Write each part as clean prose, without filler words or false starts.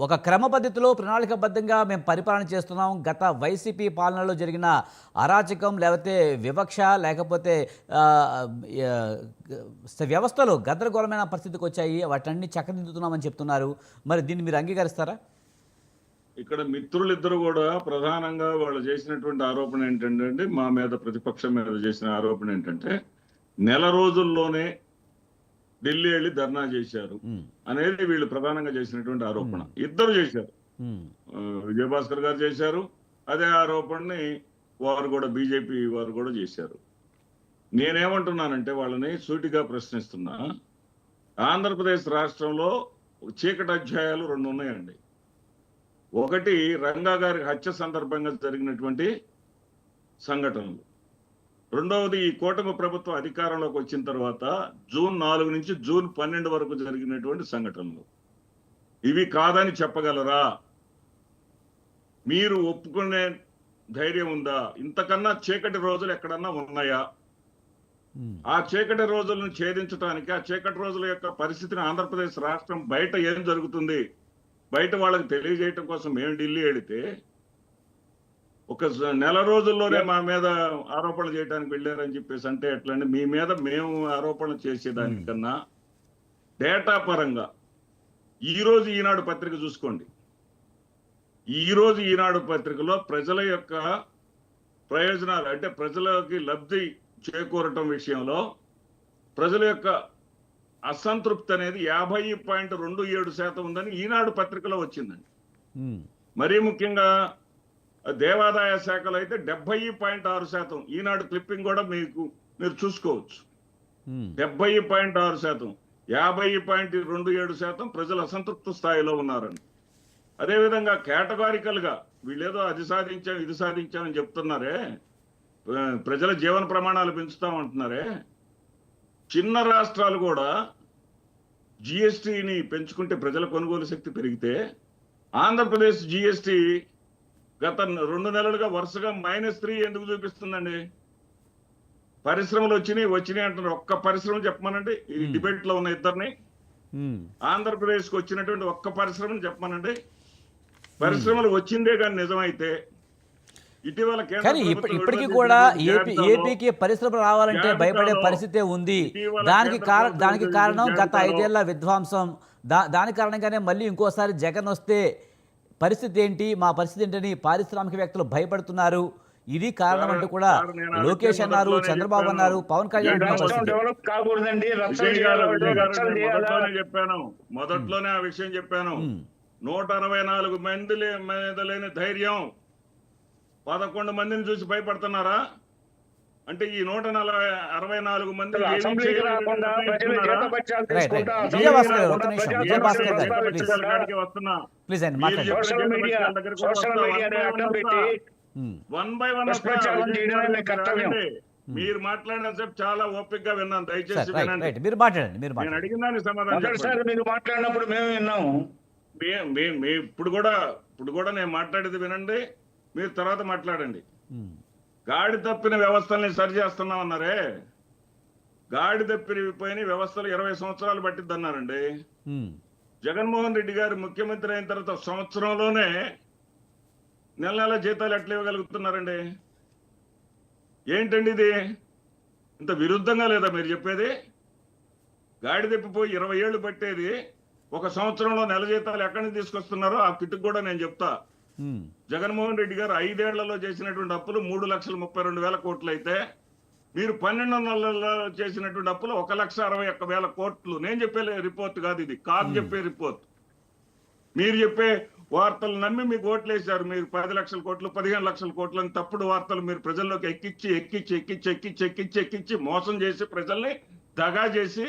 ఒక క్రమ పద్ధతిలో ప్రణాళికాబద్ధంగా మేము పరిపాలన చేస్తున్నాం. గత వైసీపీ పాలనలో జరిగిన అరాచకం లేకపోతే వివక్ష లేకపోతే వ్యవస్థలో గందరగోళమైన పరిస్థితికి వచ్చాయి. వాటన్ని చక్కదిద్దుతున్నామని చెప్తున్నారు. మరి దీన్ని మీరు అంగీకరిస్తారా? ఇక్కడ మిత్రులిద్దరు కూడా ప్రధానంగా వాళ్ళు చేసినటువంటి ఆరోపణ ఏంటంటే, మా మీద ప్రతిపక్షం మీద చేసిన ఆరోపణ ఏంటంటే, నెల రోజుల్లోనే ఢిల్లీ వెళ్ళి ధర్నా చేశారు అనేది వీళ్ళు ప్రధానంగా చేసినటువంటి ఆరోపణ. ఇద్దరు చేశారు. విజయభాస్కర్ గారు చేశారు. అదే ఆరోపణని వారు కూడా బీజేపీ వారు కూడా చేశారు. నేనేమంటున్నానంటే వాళ్ళని సూటిగా ప్రశ్నిస్తున్నా. ఆంధ్రప్రదేశ్ రాష్ట్రంలో చీకటి అధ్యాయాలు 2 ఉన్నాయండి. ఒకటి రంగా గారి హత్య సందర్భంగా జరిగినటువంటి సంఘటనలు. రెండవది ఈ కూటమి ప్రభుత్వం అధికారంలోకి వచ్చిన తర్వాత జూన్ 4 నుంచి జూన్ 12 వరకు జరిగినటువంటి సంఘటనలు. ఇవి కాదని చెప్పగలరా? మీరు ఒప్పుకునే ధైర్యం ఉందా? ఇంతకన్నా చీకటి రోజులు ఎక్కడన్నా ఉన్నాయా? ఆ చీకటి రోజులను ఛేదించడానికి, ఆ చీకటి రోజుల యొక్క పరిస్థితిని ఆంధ్రప్రదేశ్ రాష్ట్రం బయట ఏం జరుగుతుంది బయట వాళ్ళకి తెలియజేయటం కోసం మేము ఢిల్లీ వెళితే ఒక నెల రోజుల్లోనే మా మీద ఆరోపణలు చేయడానికి వెళ్ళారని చెప్పేసి అంటే ఎట్లండి? మీ మీద మేము ఆరోపణలు చేసేదానికన్నా డేటా పరంగా ఈరోజు ఈనాడు పత్రిక చూసుకోండి. ఈరోజు ఈనాడు పత్రికలో ప్రజల యొక్క ప్రయోజనాలు అంటే ప్రజలకి లబ్ధి చేకూరటం విషయంలో ప్రజల యొక్క అసంతృప్తి అనేది 50.27% ఉందని ఈనాడు పత్రికలో వచ్చిందండి. మరీ ముఖ్యంగా దేవాదాయ శాఖలో అయితే 70.6%. ఈనాడు క్లిప్పింగ్ కూడా మీరు చూసుకోవచ్చు. 70.6%, 50.27% ప్రజలు అసంతృప్తి స్థాయిలో ఉన్నారని. అదేవిధంగా కేటగారికల్ గా వీళ్ళేదో అది సాధించాం ఇది సాధించామని చెప్తున్నారే, ప్రజల జీవన ప్రమాణాలు పెంచుతామంటున్నారే. చిన్న రాష్ట్రాలు కూడా జిఎస్టీని పెంచుకుంటే ప్రజల కొనుగోలు శక్తి పెరిగితే ఆంధ్రప్రదేశ్ జిఎస్టీ గత 2 నెలలుగా వరుసగా -3 ఎందుకు చూపిస్తుందండి? పరిశ్రమలు వచ్చినాయి అంటున్నారు. ఒక్క పరిశ్రమ చెప్పమనండి. ఈ డిబేట్ లో ఉన్న ఇద్దరిని. ఆంధ్రప్రదేశ్ కు వచ్చినటువంటి ఒక్క పరిశ్రమను చెప్పమనండి. పరిశ్రమలు వచ్చిందే కానీ నిజమైతే ఇటీవల కానీ ఇప్పటికీ కూడా ఏపీకి పరిశ్రమలు రావాలంటే భయపడే పరిస్థితే ఉంది. దానికి కారణం గత 5 ఏళ్ల విధ్వంసం. దాని కారణంగానే మళ్ళీ ఇంకోసారి జగన్ వస్తే పరిస్థితి ఏంటి, మా పరిస్థితి ఏంటని పారిశ్రామికవేత్తలు భయపడుతున్నారు. ఇది కారణం అంటూ కూడా లోకేష్ అన్నారు, చంద్రబాబు అన్నారు, పవన్ కళ్యాణ్ మొదట్లోనే ఆ విషయం చెప్పాను. 164 మంది మీద లేని ధైర్యం 11 మందిని చూసి భయపడుతున్నారా? అంటే ఈ 164 మంది మీరు మాట్లాడిన సేపు చాలా ఓపిక గా విన్నాను. దయచేసి నేను అడిగిన దానికి సమాధానం మీరు మాట్లాడినప్పుడు మేము విన్నాము. ఇప్పుడు కూడా నేను మాట్లాడేది వినండి, మీరు తర్వాత మాట్లాడండి. గాడి తప్పిన వ్యవస్థల్ని సరి చేస్తున్నాం అన్నారే. గాడి తప్పిపోయిన వ్యవస్థలు 20 సంవత్సరాలు పట్టిద్ది అన్నారండి. జగన్మోహన్ రెడ్డి గారు ముఖ్యమంత్రి అయిన తర్వాత సంవత్సరంలోనే నెల జీతాలు ఎట్లా ఇవ్వగలుగుతున్నారండి? ఏంటండి ఇది? ఇంత విరుద్ధంగా లేదా మీరు చెప్పేది? గాడి తప్పిపోయి 20 ఏళ్ళు పట్టేది ఒక సంవత్సరంలో నెల జీతాలు ఎక్కడి నుంచి తీసుకొస్తున్నారో ఆ కిట్టుకు కూడా నేను చెప్తా. జగన్మోహన్ రెడ్డి గారు 5 ఏళ్లలో చేసినటువంటి అప్పులు 3,32,000 కోట్లు అయితే మీరు 12 నెలల్లో చేసినటువంటి అప్పులు 1,61,000 కోట్లు. నేను చెప్పే రిపోర్ట్ కాదు ఇది, కాదు చెప్పే రిపోర్ట్. మీరు చెప్పే వార్తలు నమ్మి మీకు ఓట్లు వేశారు. మీరు 10 లక్షల కోట్లు 15 లక్షల కోట్లు అని తప్పుడు వార్తలు మీరు ప్రజల్లోకి ఎక్కించి మోసం చేసి ప్రజల్ని దగా చేసి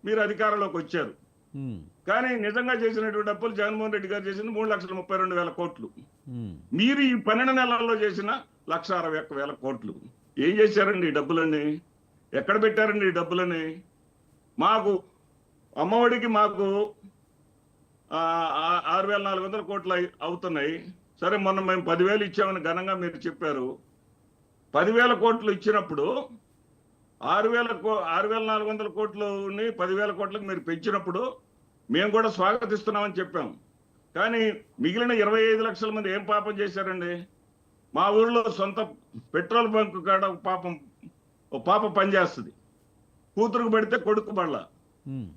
మీరు అధికారంలోకి వచ్చారు. కానీ నిజంగా చేసినటువంటి అప్పులు జగన్మోహన్ రెడ్డి గారు చేసింది 3,32,000 కోట్లు. మీరు ఈ 12 నెలల్లో చేసిన 1,61,000 కోట్లు. ఏం చేశారండి ఈ డబ్బులని? ఎక్కడ పెట్టారండి ఈ డబ్బులని? మాకు అమ్మఒడికి మాకు 6,400 కోట్లు అవుతున్నాయి. సరే, మొన్న మేము 10,000 ఇచ్చామని ఘనంగా మీరు చెప్పారు. 10,000 కోట్లు ఇచ్చినప్పుడు 6,400 కోట్లని 10,000 కోట్లకు మీరు పెంచినప్పుడు మేము కూడా స్వాగతిస్తున్నామని చెప్పాం. కానీ మిగిలిన 25 లక్షల మంది ఏం పాపం చేశారండి? మా ఊర్లో సొంత పెట్రోల్ బంక్ కాడ ఓ పాప పనిచేస్తుంది, కూతురుకు పడితే కొడుకు పడలా. ఉమ్.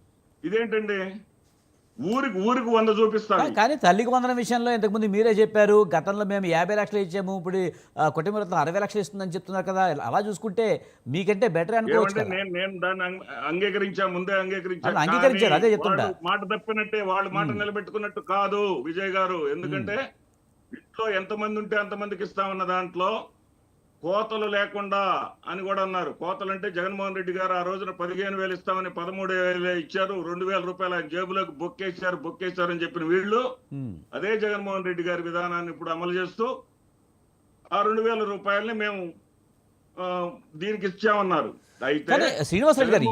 ఇదేంటండి? ఊరికి 100 చూపిస్తాను. కానీ తల్లికి వందనం విషయంలో ఇంతకుముందు మీరే చెప్పారు, గతంలో మేము 50 లక్షలు ఇచ్చాము, ఇప్పుడు కుటుంబ రత్నం 60 లక్షలు ఇస్తుందని చెప్తున్నారు కదా. అలా చూసుకుంటే మీకంటే బెటర్ అనుకోవచ్చు ఏమంటే కదా. నేను దాన్ని అంగీకరించా, ముందే అంగీకరించా. అవును, అంగీకరించారు, అదే చెప్తుంటా. వాళ్ళు మాట తప్పినట్టే, వాళ్ళు మాట నిలబెట్టుకున్నట్టు కాదు విజయ్ గారు. ఎందుకంటే ఇంట్లో ఎంతమంది ఉంటే అంతమందికి ఇస్తామన్న దాంట్లో కోతలు లేకుండా అని కూడా అన్నారు. కోతలు అంటే జగన్మోహన్ రెడ్డి గారు ఆ రోజున 15,000 ఇస్తామని 13,000 ఇచ్చారు, 2,000 రూపాయలు ఆయన జేబులోకి బొక్కేశారు అని చెప్పిన వీళ్ళు అదే జగన్మోహన్ రెడ్డి గారి విధానాన్ని ఇప్పుడు అమలు చేస్తూ ఆ 2,000 రూపాయలని మేము దీనికి ఇచ్చామన్నారు. అయితే కానీ శ్రీనివాసరెడ్డి గారు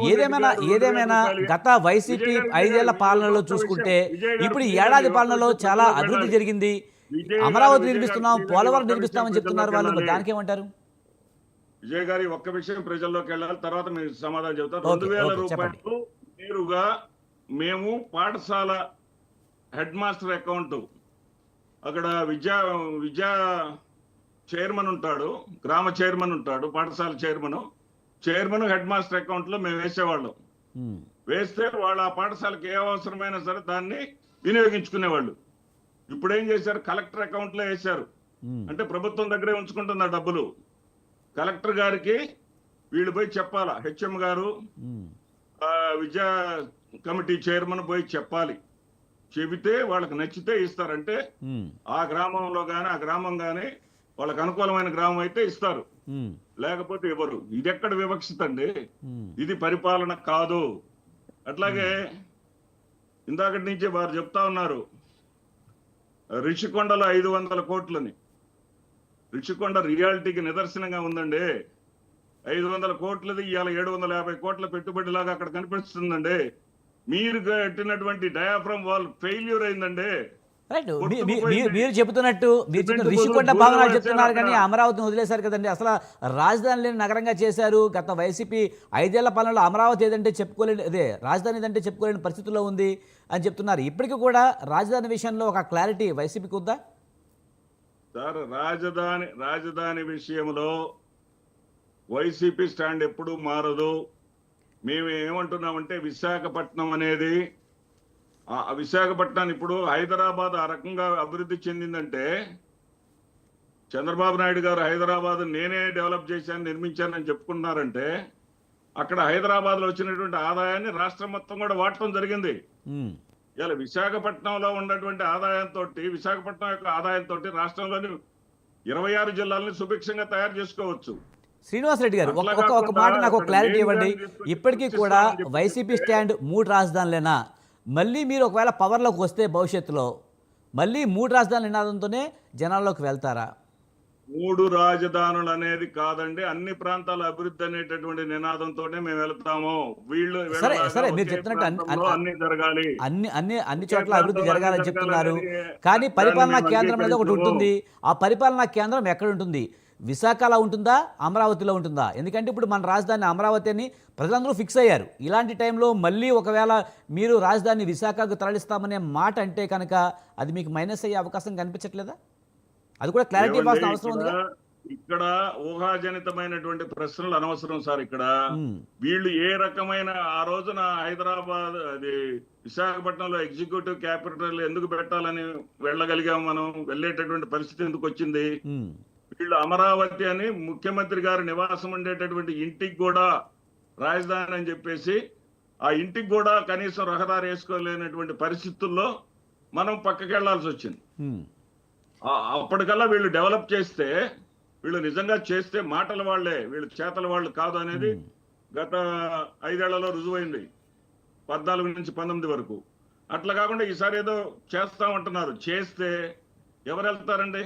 ఏదేమైనా గత వైసీపీ 5 ఏళ్ల పాలనలో చూసుకుంటే ఇప్పుడు ఈ ఏడాది పాలనలో చాలా అభివృద్ధి జరిగింది. అమరావతి నిర్మిస్తున్నాం, పోలవరం నిర్మిస్తామని చెప్తున్నారు వాళ్ళు, దానికి ఏమంటారు? విజయ్ గారి ఒక్క విషయం ప్రజల్లోకి వెళ్ళాలి, తర్వాత మీరు సమాధానం చెబుతారు. 2,000 రూపాయలు నేరుగా మేము పాఠశాల హెడ్ మాస్టర్ అకౌంట్, అక్కడ విద్యా చైర్మన్ ఉంటాడు, గ్రామ చైర్మన్ ఉంటాడు, పాఠశాల చైర్మన్ హెడ్ మాస్టర్ అకౌంట్ లో మేము వేసేవాళ్ళం. వేస్తే వాళ్ళు ఆ పాఠశాలకు ఏ అవసరమైనా సరే దాన్ని వినియోగించుకునేవాళ్ళు. ఇప్పుడు ఏం చేశారు? కలెక్టర్ అకౌంట్ లో వేశారు. అంటే ప్రభుత్వం దగ్గరే ఉంచుకుంటుంది ఆ డబ్బులు. కలెక్టర్ గారికి వీళ్ళు పోయి చెప్పాలా, హెచ్ఎం గారు విద్యా కమిటీ చైర్మన్ పోయి చెప్పాలి. చెబితే వాళ్ళకి నచ్చితే ఇస్తారంటే ఆ గ్రామం గాని వాళ్ళకి అనుకూలమైన గ్రామం అయితే ఇస్తారు, లేకపోతే ఇవ్వరు. ఇది ఎక్కడ వివక్షిత అండి? ఇది పరిపాలన కాదు. అట్లాగే ఇందాకటి నుంచి వారు చెప్తా ఉన్నారు రిషికొండలో 500 కోట్లని. రిషికొండ రియాలిటీకి నిదర్శనంగా ఉందండి. 500 కోట్లది ఇవాళ 750 కోట్ల పెట్టుబడిలాగా అక్కడ కనిపిస్తుందండి. మీరు కట్టినటువంటి డయాఫ్రమ్ వాల్ ఫెయిల్యూర్ అయిందండి. రైట్, మీరు చెబుతున్నట్టు రిషికొండ భావనాలు చెప్తున్నారు, కానీ అమరావతిని వదిలేశారు కదండి. అసలు రాజధాని లేని నగరంగా చేశారు. గత వైసీపీ 5 ఏళ్ల పాలనలో అమరావతి ఏదంటే చెప్పుకోలేని, రాజధాని ఏదంటే చెప్పుకోలేని పరిస్థితుల్లో ఉంది అని చెప్తున్నారు. ఇప్పటికీ కూడా రాజధాని విషయంలో ఒక క్లారిటీ వైసీపీకి ఉందా సార్? రాజధాని విషయంలో వైసీపీ స్టాండ్ ఎప్పుడూ మారదు. మేము ఏమంటున్నామంటే విశాఖపట్నం అనేది, ఆ విశాఖపట్నాన్ని ఇప్పుడు హైదరాబాద్ ఆ రకంగా అభివృద్ధి చెందిందంటే చంద్రబాబు నాయుడు గారు హైదరాబాద్ నేనే డెవలప్ చేశాను, నిర్మించానని చెప్పుకున్నారంటే అక్కడ హైదరాబాద్ లో వచ్చినటువంటి ఆదాయాన్ని రాష్ట్రం మొత్తం కూడా వాడటం జరిగింది. ఇలా విశాఖపట్నంలో ఉన్నటువంటి విశాఖపట్నం యొక్క ఆదాయంతో రాష్ట్రంలోని 26 జిల్లాలని సుభిక్షంగా తయారు చేసుకోవచ్చు. శ్రీనివాసరెడ్డి గారు ఒక మాట నాకు క్లారిటీ ఇవ్వండి. ఇప్పటికీ కూడా వైసీపీ స్టాండ్ 3 రాజధానులేనా? మళ్ళీ మీరు ఒకవేళ పవర్లోకి వస్తే భవిష్యత్తులో మళ్ళీ 3 రాజధానుల నినాదంతోనే జనాల్లోకి వెళ్తారా? 3 రాజధానులు అనేది కాదండి, అన్ని ప్రాంతాల అభివృద్ధి అనేటటువంటి నినాదంతోనే మేము వెళ్తాము. వీళ్ళు సరే మీరు చెప్తున్నట్టు అన్ని జరగాలి, అన్ని చోట్ల అభివృద్ధి జరగాలని చెప్తున్నారు. కానీ పరిపాలనా కేంద్రం అనేది ఒకటి ఉంటుంది. ఆ పరిపాలనా కేంద్రం ఎక్కడ ఉంటుంది? విశాఖలో ఉంటుందా, అమరావతిలో ఉంటుందా? ఎందుకంటే ఇప్పుడు మన రాజధాని అమరావతి అని ప్రజలందరూ ఫిక్స్ అయ్యారు. ఇలాంటి టైంలో మళ్ళీ ఒకవేళ మీరు రాజధాని విశాఖకు తరలిస్తామనే మాట అంటే కనుక అది మీకు మైనస్ అయ్యే అవకాశం కనిపించట్లేదా? అది కూడా క్లారిటీ ఇవ్వాల్సిన అవసరం ఉంది. ఇక్కడ ఊహాజనితమైనటువంటి ప్రశ్నలు అనవసరం సార్. ఇక్కడ వీళ్ళు ఏ రకమైన ఆ రోజున హైదరాబాద్ విశాఖపట్నంలో ఎగ్జిక్యూటివ్ క్యాపిటల్ ఎందుకు పెట్టాలని వెళ్ళగలిగాం, మనం వెళ్ళేటటువంటి పరిస్థితి ఎందుకు వచ్చింది? వీళ్ళు అమరావతి అని ముఖ్యమంత్రి గారి నివాసం ఉండేటటువంటి ఇంటికి కూడా రాజధాని అని చెప్పేసి ఆ ఇంటికి కూడా కనీసం రహదారి వేసుకోలేనటువంటి పరిస్థితుల్లో మనం పక్కకి వెళ్లాల్సి వచ్చింది. అప్పటికల్లా వీళ్ళు డెవలప్ చేస్తే, వీళ్ళు నిజంగా చేస్తే మాటల వాళ్లే, వీళ్ళు చేతల వాళ్ళు కాదు అనేది గత 5 ఏళ్లలో రుజువైంది, 14 నుంచి 19 వరకు. అట్లా కాకుండా ఈసారి ఏదో చేస్తామంటున్నారు. చేస్తే ఎవరు వెళ్తారండి?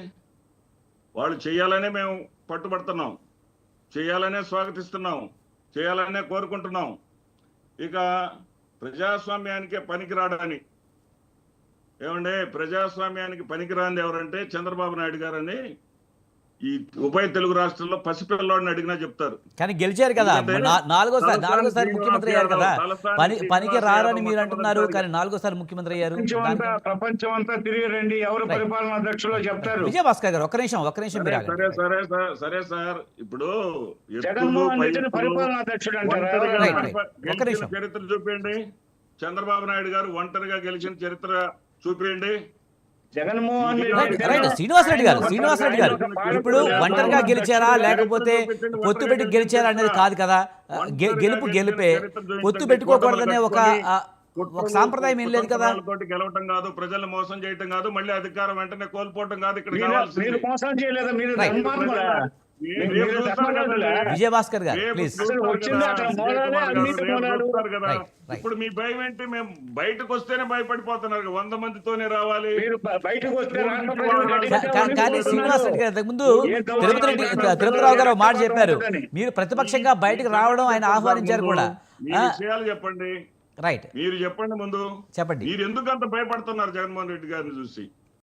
వాళ్ళు చేయాలనే మేము పట్టుబడుతున్నాం, చేయాలనే స్వాగతిస్తున్నాం, చేయాలనే కోరుకుంటున్నాం. ఇక ప్రజాస్వామ్యానికే పనికిరాడని, ఏమంటే ప్రజాస్వామ్యానికి పనికిరాంది ఎవరంటే చంద్రబాబు నాయుడు గారని ఈ ఉభయ తెలుగు రాష్ట్రాల్లో పసిపిల్లవాడిని అడిగినా చెప్తారు. కానీ గెలిచారు కదా, ఎందుకంటే నాలుగోసారి ముఖ్యమంత్రి అయ్యారు కదా. పనికి రారని మీరు అంటున్నారు, కానీ నాలుగోసారి ముఖ్యమంత్రి అయ్యారు. ప్రపంచం అంతా తిరిగి రండి, ఎవరు పరిపాలనా అధ్యక్షులో చెప్తారు. విజయభాస్కర్ గారు ఒక్క నిమిషం మీరు ఆగండి. సరే సార్, ఇప్పుడు జగన్మోహన్ రెడ్డిని పరిపాలనా అధ్యక్షుడు అంటారా? ఒక్క నిమిషం. చరిత్ర చూపించండి. చంద్రబాబు నాయుడు గారు ఒంటరిగా గెలిచిన చరిత్ర చూపించండి. జగన్మోహన్ శ్రీనివాసరెడ్డి గారు ఇప్పుడు ఒంటరిగా గెలిచారా లేకపోతే పొత్తు పెట్టి గెలిచారా అనేది కాదు కదా. గెలిపే, పొత్తు పెట్టుకోకూడదనే ఒక సాంప్రదాయం ఏం లేదు కదా. గెలవటం కాదు, ప్రజల్ని మోసం చేయటం కాదు, మళ్ళీ అధికారం వెంటనే కోల్పోవటం కాదు. ఇక్కడ మీరు మోసం చేయలేదా? మీరు విజయభాస్కర్ గారు ప్లీజ్. ఇప్పుడు మీ భయం ఏంటి? మేము బయటకు వస్తేనే భయపడిపోతున్నారు, 100 మందితోనే రావాలి. కానీ శ్రీనివాస్ రెడ్డి గారు ముందు తిరుపతిరావు గారు మాట చెప్పారు, మీరు ప్రతిపక్షంగా బయటకు రావడం ఆయన ఆహ్వానించారు కూడా. విషయాలు చెప్పండి. రైట్, మీరు చెప్పండి ముందు. చెప్పండి. మీరు ఎందుకు అంత భయపడుతున్నారు జగన్మోహన్ రెడ్డి గారిని చూసి?